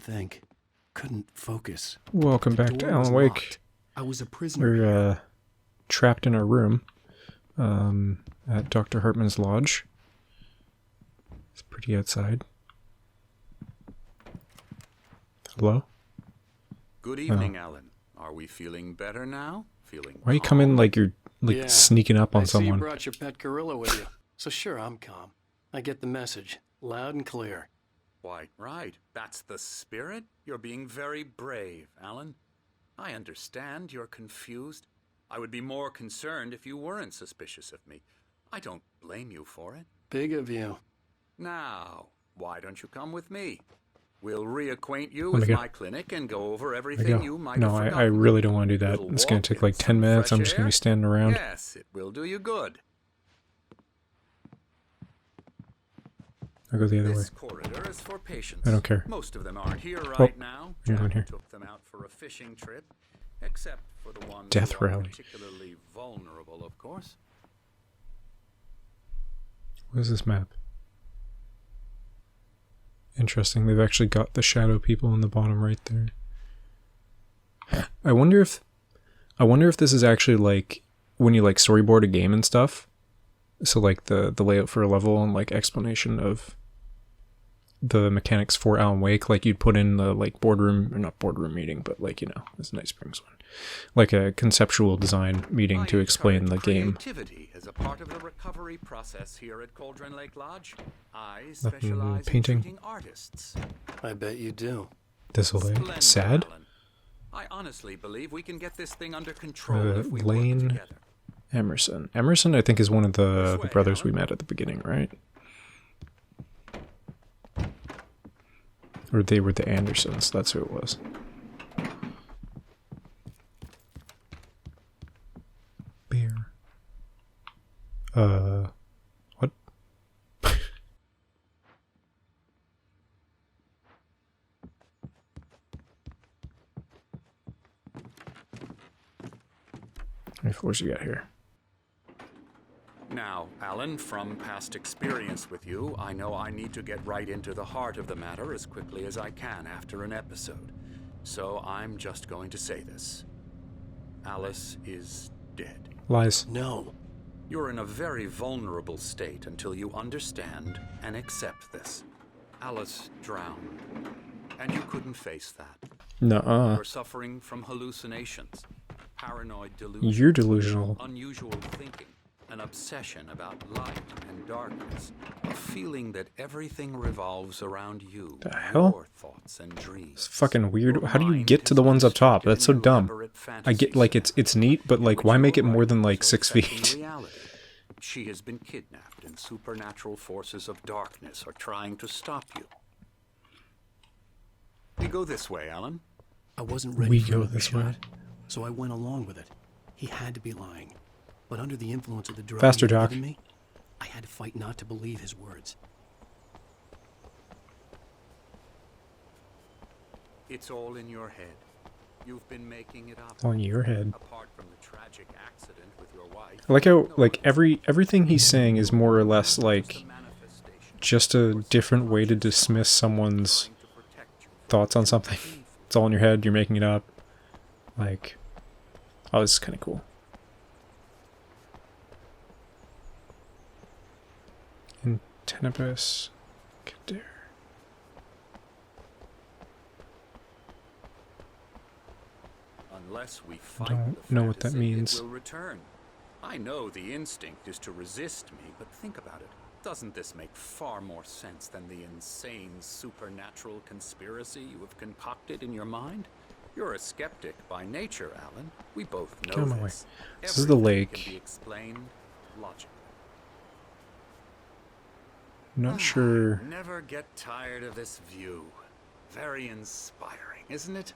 think. Couldn't focus. Welcome back to Alan Wake. Locked. I was a prisoner. We're trapped in our room at Dr. Hartman's lodge. It's pretty outside. Hello? Good evening, Alan. Are we feeling better now? Feeling Why you come in like you're sneaking up on I see you someone? brought your pet gorilla with you. So sure, I'm calm. I get the message. Loud and clear. Quite right. That's the spirit. You're being very brave, Alan. I understand you're confused. I would be more concerned if you weren't suspicious of me. I don't blame you for it. Big of you. Now, why don't you come with me? We'll reacquaint you with my clinic and go over everything you might have forgotten. I really don't want to do that. It's going to take like 10 minutes. I'm just going to be standing around. Yes, it will do you good. I'll go the other way. This corridor is for patients. I don't care. Most of them aren't here right now. You're going Jack here. took them out for a fishing trip, except for the ones Death who are rally. particularly vulnerable, of course. What is this map? Interesting. They've actually got the shadow people in the bottom right there. I wonder if this is actually like when you like storyboard a game and stuff. So like the layout for a level and like explanation of the mechanics for Alan Wake, like you'd put in the like boardroom, or not boardroom meeting, but like, you know, this Night Springs one, like a conceptual design meeting to explain the game. Creativity is a part of the recovery process here at Cauldron Lake Lodge. I specialize painting. in treating artists. I bet you do. Desolate. Splendid, Sad. Alan. I honestly believe we can get this thing under control if we Lane work together. Emerson. Emerson, I think, is one of the brothers we met at the beginning, right? Or they were the Andersons. That's who it was. Beer. What? How many floors you got here? Now, Alan, from past experience with you, I know I need to get right into the heart of the matter as quickly as I can after an episode. So I'm just going to say this. Alice is dead. Lies. No. You're in a very vulnerable state until you understand and accept this. Alice drowned, and you couldn't face that. Nuh-uh. You're suffering from hallucinations, paranoid delusions. You're delusional. Unusual thinking, an obsession about light and darkness, a feeling that everything revolves around you, The hell? your thoughts and dreams. It's fucking weird. Your How do you mind get to has the been ones up top? instructed That's so in dumb. elaborate I get fantasies like it's neat, but like which why make it your more than like writings 6 are set in feet? reality. She has been kidnapped, and supernatural forces of darkness are trying to stop you. We go this way, Alan. I wasn't ready We for go another this way. shot, so I went along with it. He had to be lying. But under the influence of the drug Faster, he'd Doc. given me, I had to fight not to believe his words. It's all in your head. You've been making it up. On your head. Apart from the tragic accident with your wife. I like how like everything he's saying is more or less like just a different way to dismiss someone's thoughts on something. It's all in your head. You're making it up. Like, oh, this is kind of cool. In Tenebris, Kadir. Unless we fight Don't the know what that fantasy, means. It will return. I know the instinct is to resist me, but think about it. Doesn't this make far more sense than the insane supernatural conspiracy you have concocted in your mind? You're a skeptic by nature, Alan. We both know Get out of my way. this. This is the Everything lake. can be explained logically. Not sure. Never get tired of this view. Very inspiring, isn't it?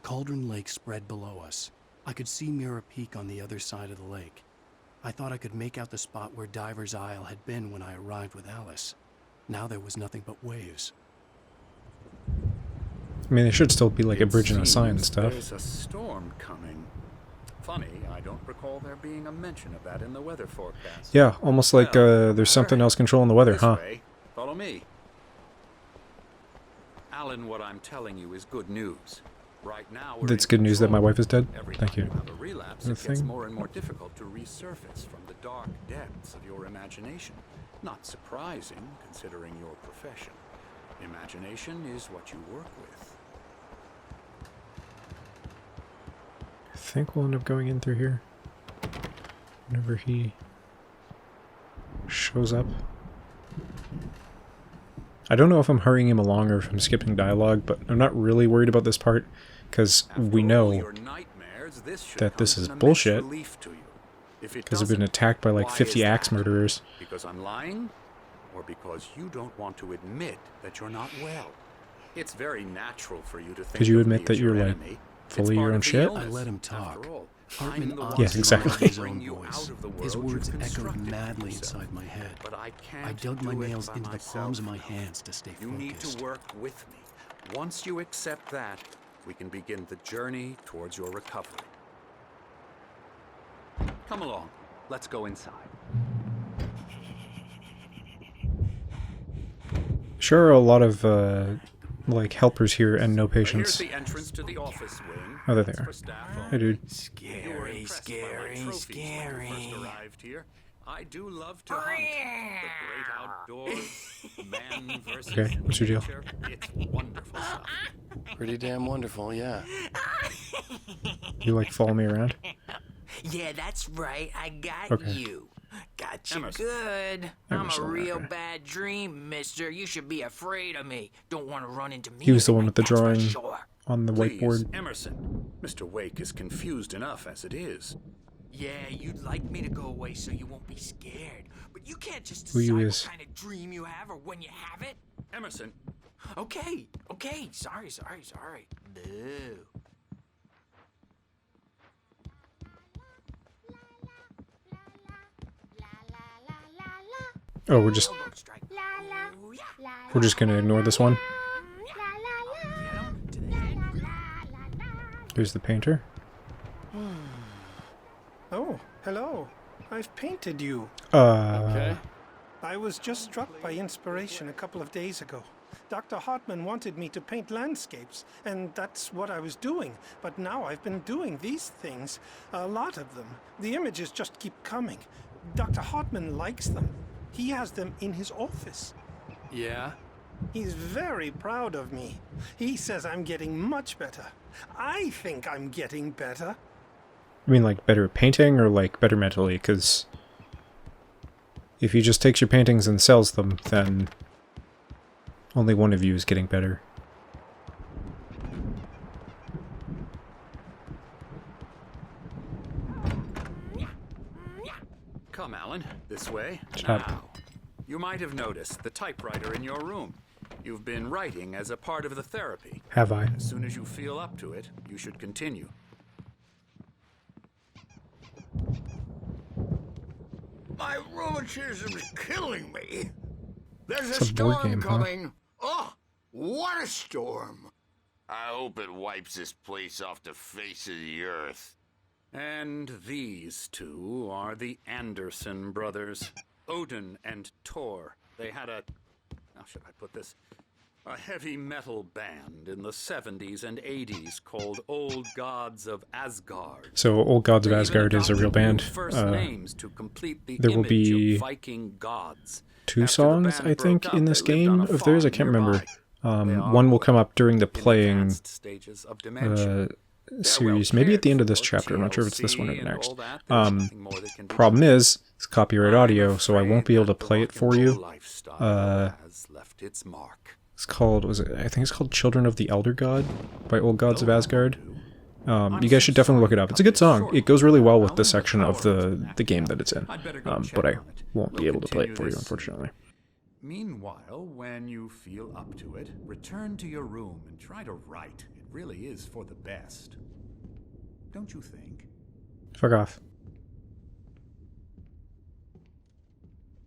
Cauldron Lake spread below us. I could see Mirror Peak on the other side of the lake. I thought I could make out the spot where Diver's Isle had been when I arrived with Alice. Now there was nothing but waves. I mean, there should still be like a It bridge and a sign and seems stuff. There's a storm coming. Funny, I don't recall there being a mention of that in the weather forecast. Yeah, almost like Well, there's something else controlling the weather, This huh? way. Follow me. Alan, what I'm telling you is good news. Right now, we're That's in good news that my control. wife is dead. Every Thank time you. have a relapse, The it gets thing? more and more difficult to resurface from the dark depths of your imagination. Not surprising, considering your profession. Imagination is what you work with. I think we'll end up going in through here. Whenever he shows up. I don't know if I'm hurrying him along or if I'm skipping dialogue, but I'm not really worried about this part, because we know that this is bullshit, because I've been attacked by like 50 axe murderers. Because I'm lying? Or because you don't want to admit that you're not well? It's very natural for you to think Could you of me admit that as your you're, like, enemy. full It's of your part own of the shit? illness, I let him after talk. all. Hartman I'm the honestly one Yes, exactly. in his bring own you voice. out of the His world words you've echoed constructed madly yourself. inside my head. But I can't I dug do my it nails by into the myself. palms of my hands to stay You need focused. to work with me. Once you accept that, we can begin the journey towards your recovery. Come along. Let's go inside. Sure are a lot of, like, helpers here and no Here's patients. the entrance to the office wing. Oh, there they It's are. for staff Hey, only. dude. You were Scary, impressed by my scary, trophies when you scary. first arrived here. I do love to hunt. The great outdoors, man versus Okay, what's your deal? nature. It's wonderful stuff. Pretty damn wonderful, yeah. You, like, follow me around? Yeah, that's right. I got Okay. you. Got you Emerson. good. I'm a Emerson, real okay. bad dream, mister. You should be afraid of me. Don't want to run into me. He was the at one night, with the that's for drawing sure. on the Please, whiteboard. Emerson. Mr. Wake is confused enough as it is. Yeah, you'd like me to go away so you won't be scared. But you can't just Who you decide is. what kind of dream you have or when you have it. Emerson, Okay. Sorry. Boo. Oh, we're just Elbow strike. Ooh, yeah. we're just gonna ignore this one. Get 'em to the head. Here's the painter. Oh, hello. I've painted you. Okay. I was just struck by inspiration a couple of days ago. Dr. Hartman wanted me to paint landscapes, and that's what I was doing. But now I've been doing these things, a lot of them. The images just keep coming. Dr. Hartman likes them. He has them in his office. Yeah? He's very proud of me. He says I'm getting much better. I think I'm getting better. I mean, like, better at painting or, like, better mentally? Because if he just takes your paintings and sells them, then only one of you is getting better. come, Alan. This way. Stop. Now, you might have noticed the typewriter in your room. You've been writing as a part of the therapy. Have I? As soon as you feel up to it, you should continue. My rheumatism's killing me. There's It's a a board storm game, huh? coming. Oh, what a storm. I hope it wipes this place off the face of the earth. And these two are the Anderson brothers, Odin and Tor. They had a, how should I put this? A heavy metal band in the 70s and 80s called Old Gods of Asgard. So, Old Gods of They even Asgard is a real adopted new band. First names to complete the there will image be of Viking gods. two After the songs, band I broke think, up, in this they lived game on a of theirs. I farm can't remember. nearby. They are One will come up during the in playing advanced stages of dementia. series, maybe at the end of this chapter. I'm not sure if it's this one or the TLC and next. all that, there's nothing more that can be Problem done. is, it's copyright audio, so I won't be able to I'm play afraid it that for the you. rock and roll lifestyle has left its mark. It's called, I think it's called Children of the Elder God by Old Gods of Asgard. You guys should definitely look it up. It's a good song. It goes really well with the section of the game that it's in. But I won't be able to play it for you, unfortunately. Meanwhile, when you feel up to it, return to your room and try to write. It really is for the best. Don't you think? Fuck off.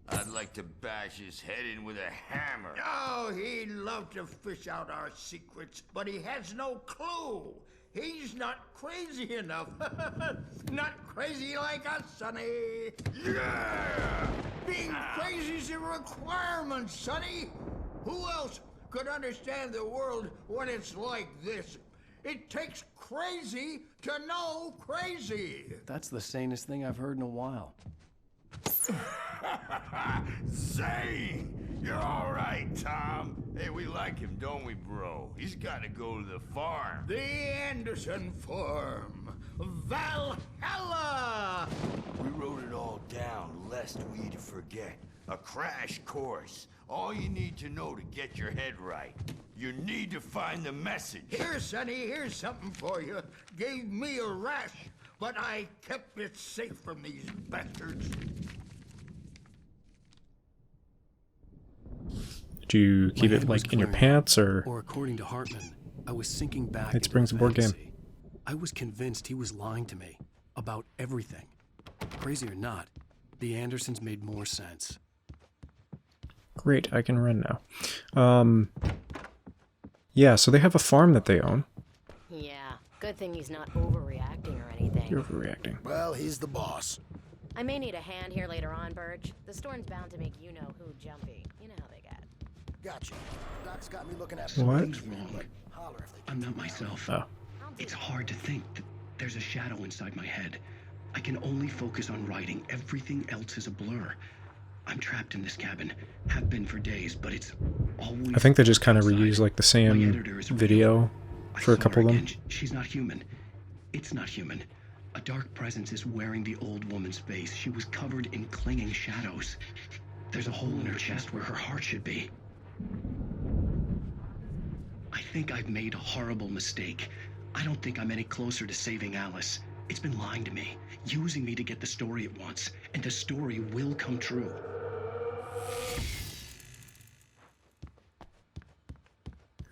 I'd like to bash his head in with a hammer. Oh, he'd love to fish out our secrets, but he has no clue. He's not crazy enough. Not crazy like us, Sonny. Yeah! Being crazy's a requirement, Sonny. Who else could understand the world when it's like this. It takes crazy to know crazy. That's the sanest thing I've heard in a while. Zane! You're all right, Tom. Hey, we like him, don't we, bro? He's got to go to the farm. The Anderson farm. Valhalla! We wrote it all down, lest we forget. A crash course. All you need to know to get your head right. You need to find the message. Here, Sonny, here's something for you. Gave me a rash, but I kept it safe from these bastards. Did you keep My it head was like in your clearing, pants or? according to Hartman, I was sinking back It into brings a board game. fantasy. I was convinced he was lying to me about everything. Crazy or not, the Andersons made more sense. Great, I can run now. Yeah, so they have a farm that they own. Yeah, good thing he's not overreacting or anything. You're overreacting. Well, he's the boss. I may need a hand here later on, Burge. The storm's bound to make you-know-who jumpy. You know how they get. Gotcha. Doc's got me looking at What? Something's wrong. Holler if they I'm not myself. Oh. It's hard to think that there's a shadow inside my head. I can only focus on writing. Everything else is a blur. I'm trapped in this cabin. Have been for days, but it's always... I think they just kind of outside. reuse like the My same editor is video I for a saw couple her of them. again. She's not human. It's not human. A dark presence is wearing the old woman's face. She was covered in clinging shadows. There's a hole in her chest where her heart should be. I think I've made a horrible mistake. I don't think I'm any closer to saving Alice. It's been lying to me, using me to get the story it wants, and the story will come true.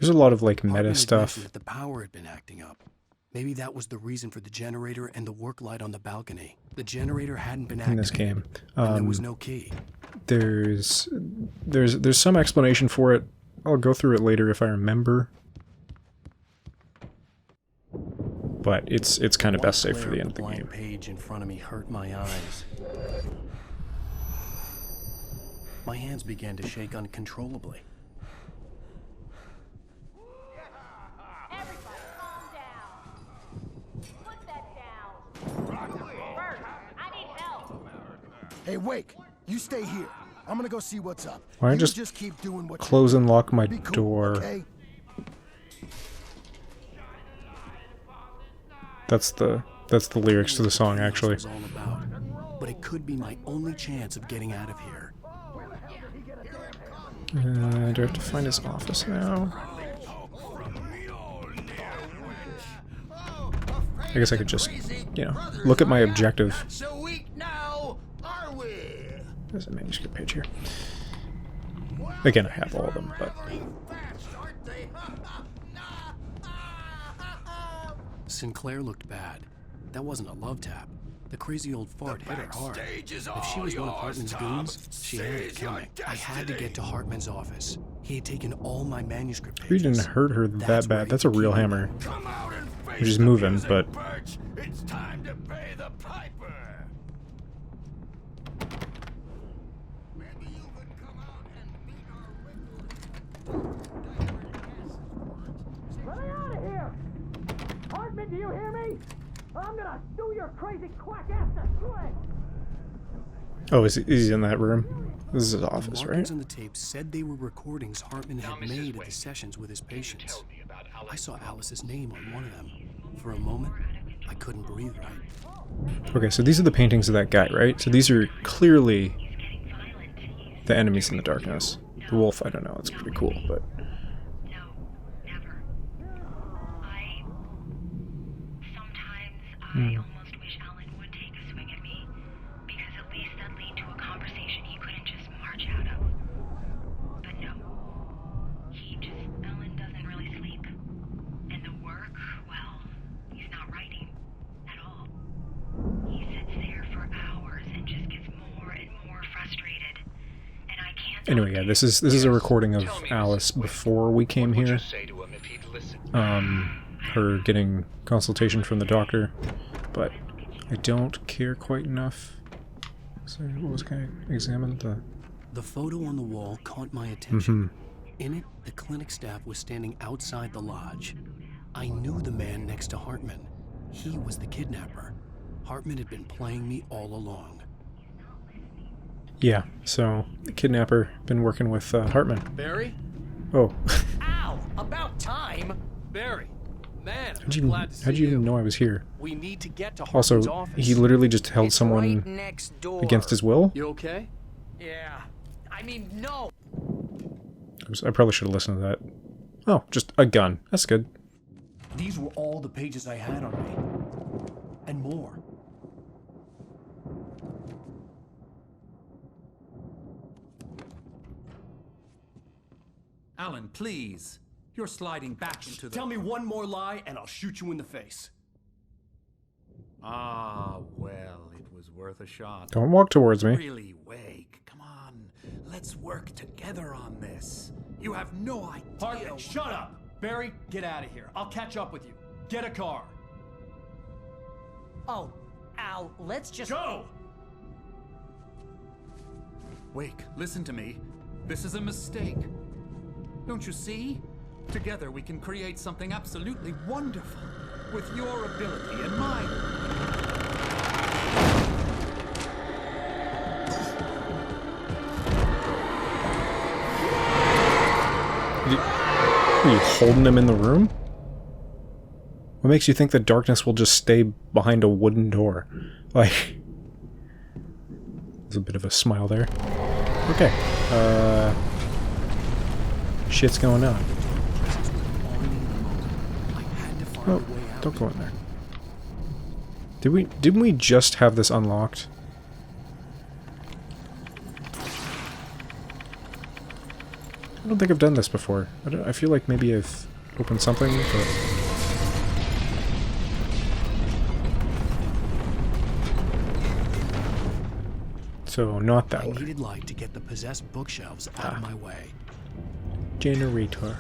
There's a lot of like Hartman meta had stuff. mentioned that the power had been acting up. Maybe that was the reason for the generator and the work light on the balcony. The generator hadn't been In this activated, game. and there was no key. There's some explanation for it. I'll go through it later if I remember. But it's kind of best saved for the end of the blank game. page in front of me hurt my eyes. My hands began to shake uncontrollably. Everybody, calm down. Put that down. Bert, I need help. Hey, Wake, you stay here. I'm gonna go see what's up. Why don't You I just keep doing what Close and lock my Be cool, door. okay? That's the lyrics to the song actually. Was all about, but it could be my only chance of getting out of here. Do I have to find his office now? I guess I could just, look at my objective. So weak now, are we? There's a manuscript page here. Again, I have all of them, but Sinclair looked bad. That wasn't a love tap. The crazy old fart hit her hard. If she was one of Hartman's goons, she had it coming. I had to get to Hartman's office. He had taken all my manuscript we pages. didn't hurt her that That's where bad. he That's a real became- hammer. Come out and face Which is the moving, music, but Birch. It's time to pay the piper. Maybe you could come out and meet our Let me out of here! Hartman, do you hear me? I'm gonna do your crazy quack ass to shreds! oh, is he in that room? This is his office, The right? markings on the tape said they were recordings Hartman had made at the sessions with his patients. I saw Alice's name on one of them. For a moment, I couldn't breathe right. Okay, so these are the paintings of that guy, right? So these are clearly the enemies in the darkness. The wolf, I don't know. It's pretty cool, but No, never. Sometimes I almost wish Alan would take a swing at me, because at least that'd lead to a conversation he couldn't just march out of. But no. Alan doesn't really sleep. And the work, well, he's not writing at all. He sits there for hours and just gets more and more frustrated. And I can't... anyway, yeah, this is a recording of Alice before we came here. Her getting consultation from the doctor, but I don't care quite enough. So what was, can I examine the... The photo on the wall caught my attention. In it, the clinic staff was standing outside the lodge. I knew the man next to Hartman. He was the kidnapper. Hartman had been playing me all along. Yeah, so the kidnapper been working with Hartman. Barry? Oh. Ow! About time! Barry! Man, how'd you even know I was here? We need to get to Hartman's Also, office. he literally just held It's someone right next door. against his will? You okay? Yeah. I mean, no. I probably should have listened to that. Oh, just a gun. That's good. These were all the pages I had on me. And more. Alan, please. You're sliding back into the... Tell me one more lie and I'll shoot you in the face. Ah, well, it was worth a shot. Don't walk towards me. Really, Wake. Come on. Let's work together on this. You have no idea... Hartman, shut up! Barry, get out of here. I'll catch up with you. Get a car. Oh, Al, let's just... Go! Wake, listen to me. This is a mistake. Don't you see? Together we can create something absolutely wonderful. With your ability and mine. Are you holding him in the room? What makes you think that darkness will just stay behind a wooden door? Like... There's a bit of a smile there. Okay. Shit's going on. Oh, don't go in there. Didn't we just have this unlocked? I don't think I've done this before. I feel like maybe I've opened something, but... So, not that I way. needed light to get the possessed bookshelves out of my way. Generator.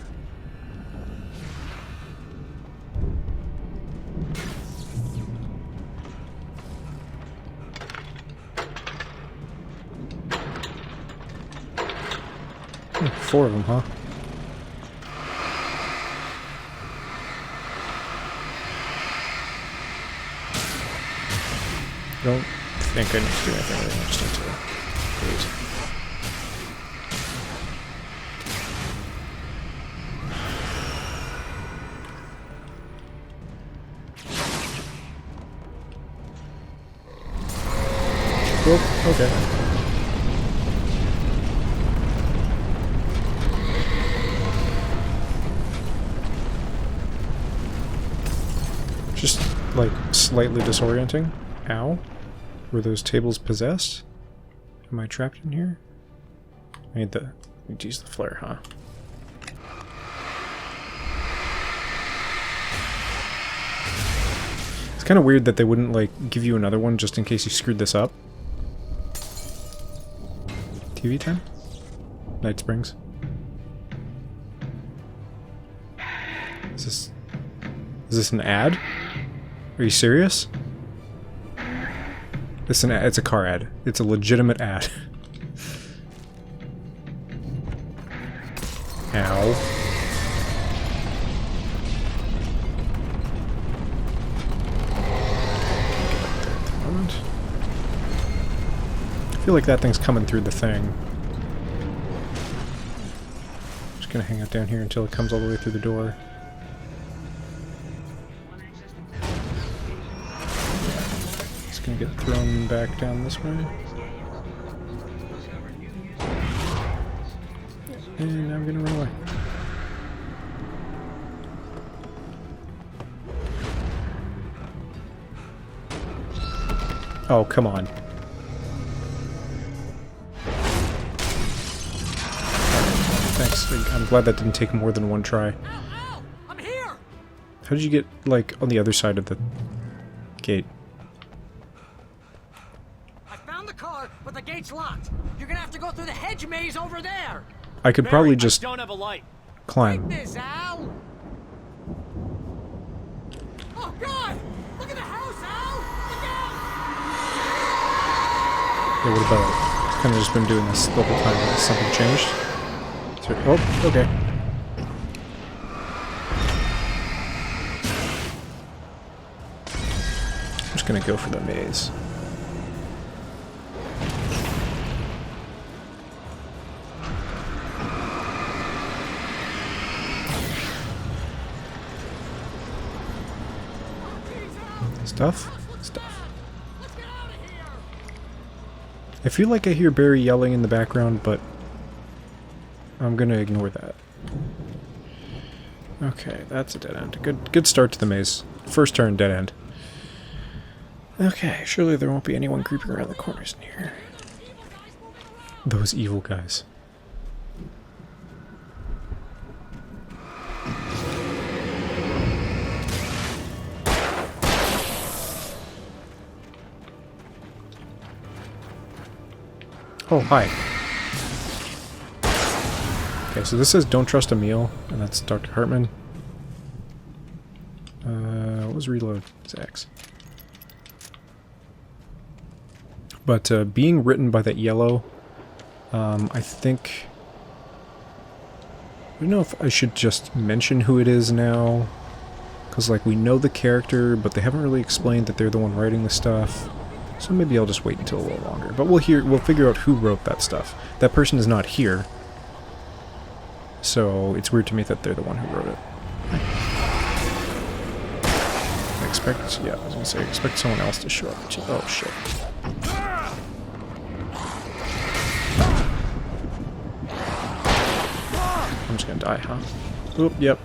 Four of them, huh? I don't think I need to do anything really. I just need to wait. Oh, okay. Just, like, slightly disorienting. Ow. Were those tables possessed? Am I trapped in here? I need to use the flare, huh? It's kind of weird that they wouldn't, like, give you another one just in case you screwed this up. TV time? Night Springs. Is this an ad? Are you serious? It's a car ad. It's a legitimate ad. Ow. I feel like that thing's coming through the thing. Just gonna hang out down here until it comes all the way through the door. Gonna get thrown back down this way. And now I'm gonna run away. Oh, come on. Thanks. I'm glad that didn't take more than one try. Al! I'm here! How did you get, like, on the other side of the gate? But the gate's locked. You're gonna have to go through the hedge maze over there. I could probably just don't have a light. climb. Take this, Al. Oh God! Look at the house, Al! Look out! Yeah, what about it? Kind of just been doing this the whole time. Has something changed? Oh, okay. I'm just gonna go for the maze. Stuff? I feel like I hear Barry yelling in the background, but I'm gonna ignore that. Okay, that's a dead end. Good start to the maze. First turn, dead end. Okay, surely there won't be anyone creeping around the corners in here. Those evil guys. Oh, hi. Okay, so this says don't trust a meal, and that's Dr. Hartman. What was reload? It's X. But being written by that yellow, I think... I don't know if I should just mention who it is now, because like we know the character, but they haven't really explained that they're the one writing the stuff. So maybe I'll just wait until a little longer. But we'll figure out who wrote that stuff. That person is not here. So it's weird to me that they're the one who wrote it. I was gonna say, expect someone else to show up. Oh shit. I'm just gonna die, huh? Oop, yep.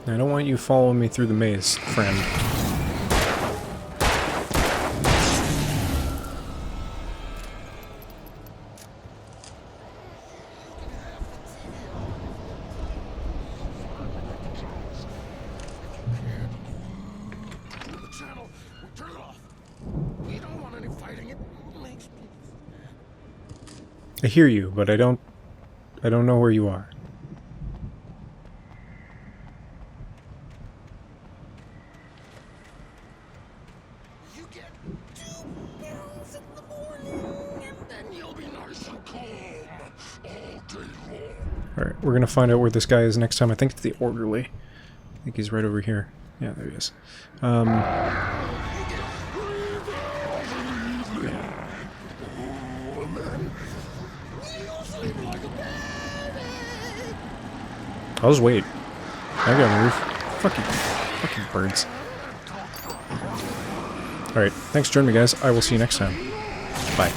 I don't want you following me through the maze, friend. I hear you, but I don't know where you are. Alright, we're gonna find out where this guy is next time. I think it's the orderly. I think he's right over here. Yeah, there he is. I'll just wait. I gotta move. Fucking birds. Alright, thanks for joining me, guys. I will see you next time. Bye.